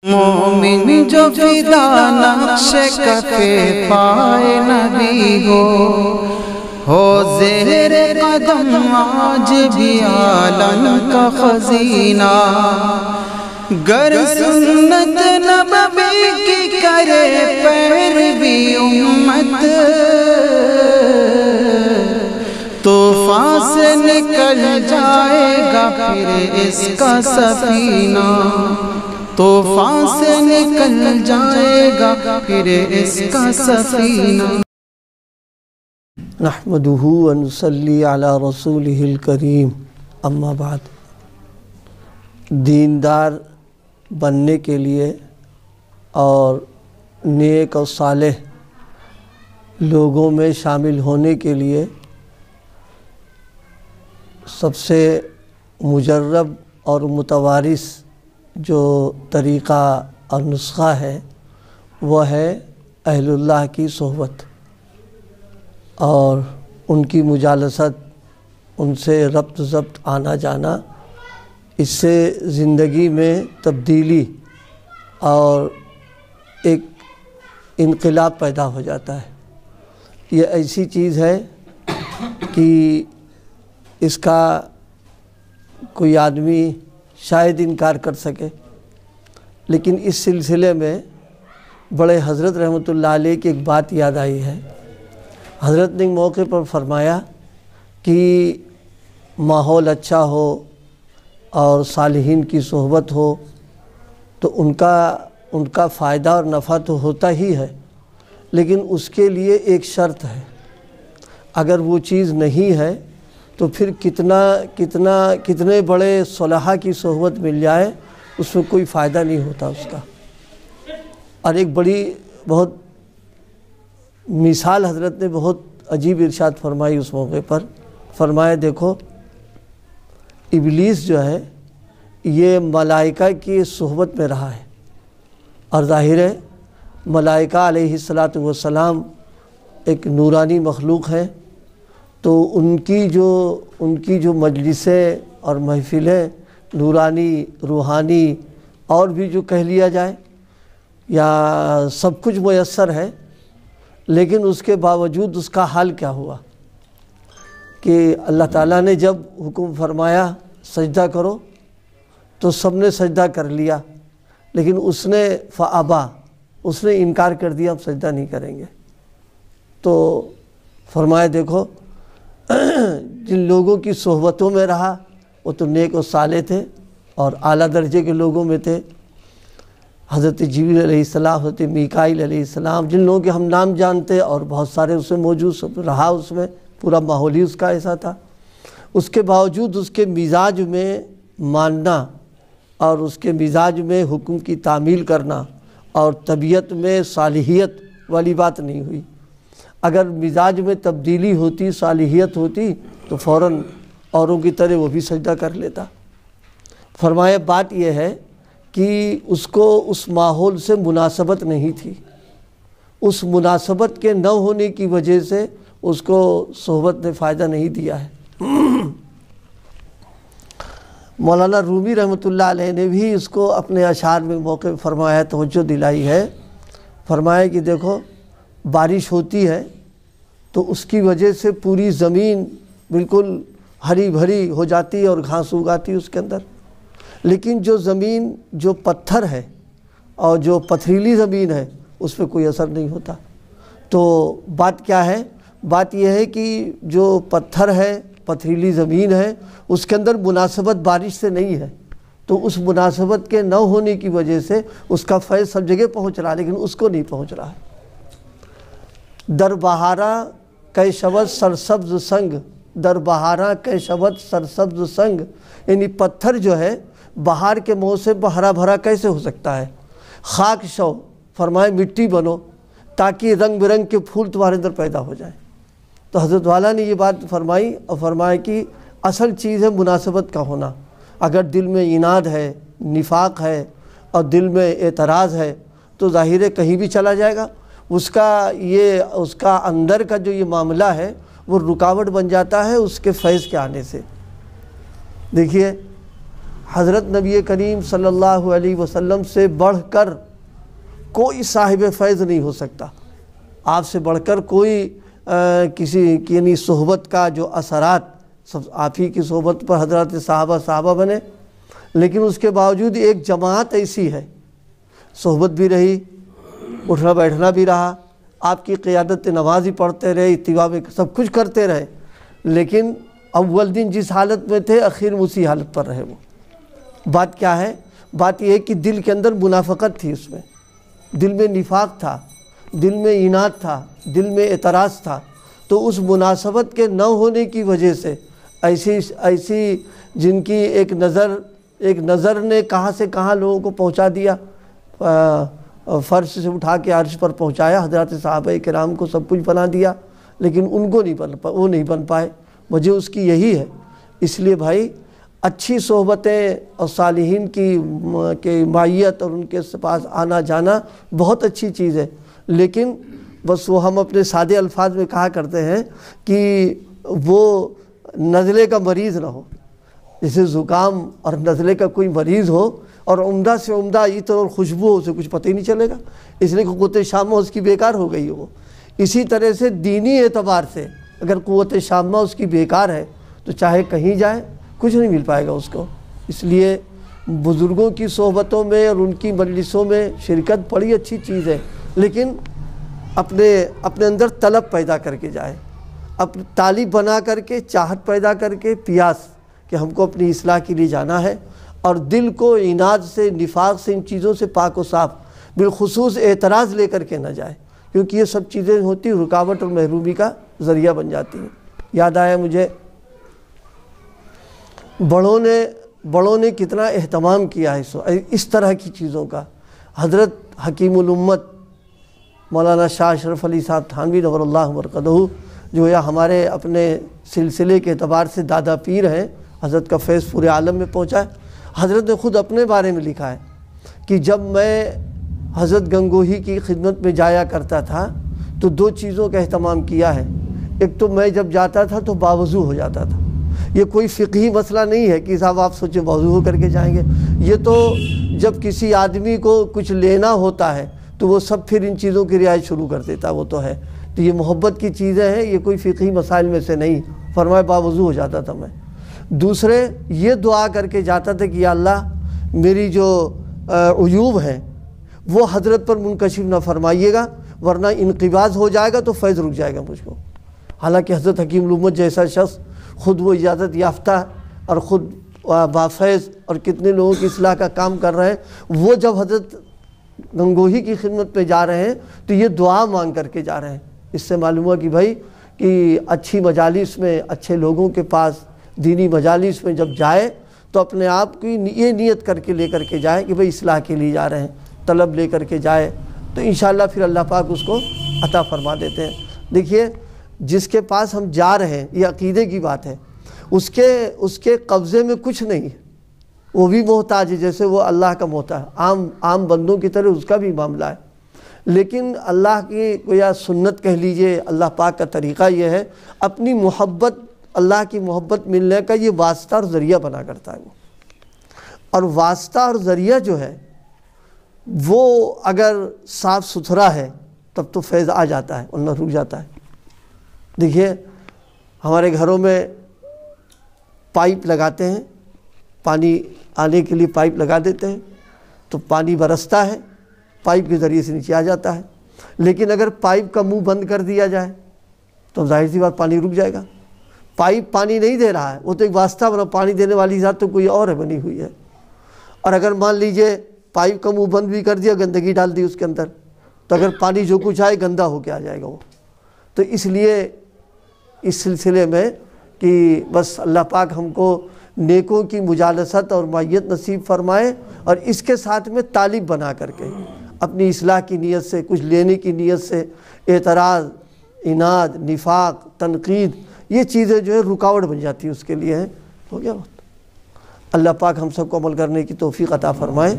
مومن جو فدا نقش کفے پائے نبی ہو زیر قدم آج بھی عالم کا خزینہ، گر سنت نبوی کی کرے پیروی امت، طوفان سے نکل جائے گا پھر اس کا سفینہ، طوفان سے نکل جائے گا پھر اس کا سفینہ۔ نحمدہ ونصلی علی رسولہ الکریم، اما بعد۔ دیندار بننے کے لیے اور نیک اور صالح لوگوں میں شامل ہونے کے لیے سب سے مجرب اور متوارث جو طریقہ اور نسخہ ہے وہ ہے اہل اللہ کی صحبت اور ان کی مجالست، ان سے ربط ضبط آنا جانا۔ اس سے زندگی میں تبدیلی اور ایک انقلاب پیدا ہو جاتا ہے۔ یہ ایسی چیز ہے کہ اس کا کوئی آدمی شاید انکار کر سکے، لیکن اس سلسلے میں بڑے حضرت رحمۃ اللہ علیہ کی ایک بات یاد آئی ہے۔ حضرت نے موقع پر فرمایا کہ ماحول اچھا ہو اور صالحین کی صحبت ہو تو ان کا فائدہ اور نفع تو ہوتا ہی ہے، لیکن اس کے لیے ایک شرط ہے۔ اگر وہ چیز نہیں ہے تو پھر کتنے بڑے صلحاء کی صحبت مل جائے اس میں کوئی فائدہ نہیں ہوتا اس کا۔ اور ایک بہت مثال حضرت نے بہت عجیب ارشاد فرمائی اس موقع پر۔ فرمایا دیکھو ابلیس جو ہے یہ ملائکہ کی صحبت میں رہا ہے، اور ظاہر ہے ملائکہ علیہ السلام ایک نورانی مخلوق ہے، تو ان کی جو مجلسیں اور محفلیں نورانی، روحانی اور بھی جو کہہ لیا جائے یا سب کچھ میسر ہے، لیکن اس کے باوجود اس کا حال کیا ہوا کہ اللہ تعالیٰ نے جب حکم فرمایا سجدہ کرو تو سب نے سجدہ کر لیا، لیکن اس نے فابا، اس نے انکار کر دیا، ہم سجدہ نہیں کریں گے۔ تو فرمایا دیکھو جن لوگوں کی صحبتوں میں رہا وہ تو نیک و صالح تھے اور اعلیٰ درجے کے لوگوں میں تھے۔ حضرت جبریل علیہ السلام، حضرت میکائیل علیہ السلام، جن لوگوں کے ہم نام جانتے اور بہت سارے اس میں موجود رہا، اس میں پورا ماحول ہی اس کا ایسا تھا۔ اس کے باوجود اس کے مزاج میں ماننا اور اس کے مزاج میں حکم کی تعمیل کرنا اور طبیعت میں صالحیت والی بات نہیں ہوئی۔ اگر مزاج میں تبدیلی ہوتی، صالحیت ہوتی تو فوراً اوروں کی طرح وہ بھی سجدہ کر لیتا۔ فرمایا بات یہ ہے کہ اس کو اس ماحول سے مناسبت نہیں تھی، اس مناسبت کے نہ ہونے کی وجہ سے اس کو صحبت نے فائدہ نہیں دیا ہے۔ مولانا رومی رحمۃ اللہ علیہ نے بھی اس کو اپنے اشعار میں موقع فرمایا، توجہ دلائی ہے۔ فرمایا کہ دیکھو بارش ہوتی ہے تو اس کی وجہ سے پوری زمین بالکل ہری بھری ہو جاتی ہے اور گھاس اگاتی ہے اس کے اندر، لیکن جو زمین جو پتھر ہے اور جو پتھریلی زمین ہے اس پہ کوئی اثر نہیں ہوتا۔ تو بات کیا ہے؟ بات یہ ہے کہ جو پتھر ہے، پتھریلی زمین ہے، اس کے اندر مناسبت بارش سے نہیں ہے، تو اس مناسبت کے نہ ہونے کی وجہ سے اس کا فیض سب جگہ پہنچ رہا ہے لیکن اس کو نہیں پہنچ رہا ہے۔ در بہارا کہ شود سرسبز سنگ، در بہارا کہ شود سرسبز سنگ، یعنی پتھر جو ہے بہار کے موسم ہرا بھرا کیسے ہو سکتا ہے؟ خاک شو، فرمائے مٹی بنو تاکہ رنگ برنگ کے پھول تمہارے اندر پیدا ہو جائیں۔ تو حضرت والا نے یہ بات فرمائی اور فرمایا کہ اصل چیز ہے مناسبت کا ہونا۔ اگر دل میں عناد ہے، نفاق ہے اور دل میں اعتراض ہے تو ظاہر ہے کہیں بھی چلا جائے گا، اس کا اندر کا جو یہ معاملہ ہے وہ رکاوٹ بن جاتا ہے اس کے فیض کے آنے سے۔ دیکھیے حضرت نبی کریم صلی اللہ علیہ وسلم سے بڑھ کر کوئی صاحب فیض نہیں ہو سکتا، آپ سے بڑھ کر کوئی کسی یعنی صحبت کا جو اثرات، سب آپ ہی کی صحبت پر حضرات صحابہ بنے، لیکن اس کے باوجود ایک جماعت ایسی ہے، صحبت بھی رہی، اٹھنا بیٹھنا بھی رہا، آپ کی قیادت نماز ہی پڑھتے رہے، اتباع میں سب کچھ کرتے رہے، لیکن اول دن جس حالت میں تھے آخر میں اسی حالت پر رہے۔ وہ بات کیا ہے؟ بات یہ ہے کہ دل کے اندر منافقت تھی، اس میں دل میں نفاق تھا، دل میں اناد تھا، دل میں اعتراض تھا، تو اس مناسبت کے نہ ہونے کی وجہ سے ایسی جن کی ایک نظر نے کہاں سے کہاں لوگوں کو پہنچا دیا، فرش سے اٹھا کے عرش پر پہنچایا، حضرات صحابہ کرام کو سب کچھ بنا دیا، لیکن ان کو وہ نہیں بن پائے۔ وجہ اس کی یہی ہے۔ اس لیے بھائی اچھی صحبتیں اور صالحین کی معیت اور ان کے پاس آنا جانا بہت اچھی چیز ہے، لیکن بس وہ ہم اپنے سادے الفاظ میں کہا کرتے ہیں کہ وہ نزلے کا مریض نہ ہو، جیسے زکام اور نزلے کا کوئی مریض ہو اور عمدہ سے عمدہ عطر اور خوشبو ہو، اسے کچھ پتہ ہی نہیں چلے گا، اس لیے کہ قوت شامہ اس کی بیکار ہو گئی ہے۔ وہ اسی طرح سے دینی اعتبار سے اگر قوت شامہ اس کی بیکار ہے تو چاہے کہیں جائے کچھ نہیں مل پائے گا اس کو۔ اس لیے بزرگوں کی صحبتوں میں اور ان کی مجلسوں میں شرکت بڑی اچھی چیز ہے، لیکن اپنے اندر طلب پیدا کر کے جائے، اپنے طالب بنا کر کے، چاہت پیدا کر کے، پیاس کہ ہم کو اپنی اصلاح کے لیے جانا ہے، اور دل کو عناد سے، نفاق سے، ان چیزوں سے پاک و صاف، بالخصوص اعتراض لے کر کے نہ جائے، کیونکہ یہ سب چیزیں ہوتی رکاوٹ اور محرومی کا ذریعہ بن جاتی ہیں۔ یاد آیا مجھے بڑوں نے کتنا اہتمام کیا ہے اس طرح کی چیزوں کا۔ حضرت حکیم الامت مولانا شاہ اشرف علی صاحب تھانوی نور اللہ مرقدہ، جو ہے ہمارے اپنے سلسلے کے اعتبار سے دادا پیر ہیں، حضرت کا فیض پورے عالم میں پہنچا ہے۔ حضرت نے خود اپنے بارے میں لکھا ہے کہ جب میں حضرت گنگوہی کی خدمت میں جایا کرتا تھا تو دو چیزوں کا اہتمام کیا ہے۔ ایک تو میں جب جاتا تھا تو باوضو ہو جاتا تھا۔ یہ کوئی فقہی مسئلہ نہیں ہے کہ صاحب آپ سوچیں باوضو ہو کر کے جائیں گے، یہ تو جب کسی آدمی کو کچھ لینا ہوتا ہے تو وہ سب پھر ان چیزوں کی رعایت شروع کر دیتا ہے، وہ تو ہے۔ تو یہ محبت کی چیزیں ہیں، یہ کوئی فقہی مسائل میں سے نہیں۔ فرمایا باوضو ہو جاتا تھا میں۔ دوسرے یہ دعا کر کے جاتا تھا کہ یا اللہ میری جو عیوب ہیں وہ حضرت پر منکشف نہ فرمائیے گا، ورنہ انقباض ہو جائے گا تو فیض رک جائے گا مجھ کو۔ حالانکہ حضرت حکیم الامت جیسا شخص خود وہ اجازت یافتہ اور خود بافیض اور کتنے لوگوں کی اصلاح کا کام کر رہے ہیں، وہ جب حضرت گنگوہی کی خدمت پہ جا رہے ہیں تو یہ دعا مانگ کر کے جا رہے ہیں۔ اس سے معلوم ہوا کہ بھائی کہ اچھی مجالس میں، اچھے لوگوں کے پاس، دینی مجالس میں جب جائے تو اپنے آپ کی یہ نیت کر کے لے کر کے جائے کہ بھائی اصلاح کے لیے جا رہے ہیں، طلب لے کر کے جائے تو انشاءاللہ پھر اللہ پاک اس کو عطا فرما دیتے ہیں۔ دیکھیے جس کے پاس ہم جا رہے ہیں، یہ عقیدے کی بات ہے، اس کے قبضے میں کچھ نہیں ہے، وہ بھی محتاج ہے جیسے وہ اللہ کا محتاج، عام بندوں کی طرح اس کا بھی معاملہ ہے، لیکن اللہ کی یا سنت کہہ لیجئے، اللہ پاک کا طریقہ یہ ہے اپنی محبت، اللہ کی محبت ملنے کا یہ واسطہ اور ذریعہ بنا کرتا ہے وہ، اور واسطہ اور ذریعہ جو ہے وہ اگر صاف ستھرا ہے تب تو فیض آ جاتا ہے ورنہ رک جاتا ہے۔ دیکھیے ہمارے گھروں میں پائپ لگاتے ہیں، پانی آنے کے لیے پائپ لگا دیتے ہیں تو پانی برستا ہے، پائپ کے ذریعے سے نیچے آ جاتا ہے، لیکن اگر پائپ کا منہ بند کر دیا جائے تو ظاہر سی بات پانی رک جائے گا۔ پائپ پانی نہیں دے رہا ہے، وہ تو ایک واسطہ بنا، پانی دینے والی ذات تو کوئی اور ہے بنی ہوئی ہے، اور اگر مان لیجئے پائپ کا منہ بند بھی کر دیا، گندگی ڈال دی اس کے اندر، تو اگر پانی جو کچھ آئے گندا ہو کے آ جائے گا وہ۔ تو اس لیے اس سلسلے میں کہ بس اللہ پاک ہم کو نیکوں کی مجالست اور معیت نصیب فرمائے، اور اس کے ساتھ میں طالب بنا کر کے اپنی اصلاح کی نیت سے، کچھ لینے کی نیت سے، اعتراض، اناد، نفاق، تنقید، یہ چیزیں جو ہے رکاوٹ بن جاتی ہیں اس کے لیے ہیں۔ ہو گیا وقت؟ اللہ پاک ہم سب کو عمل کرنے کی توفیق عطا فرمائے۔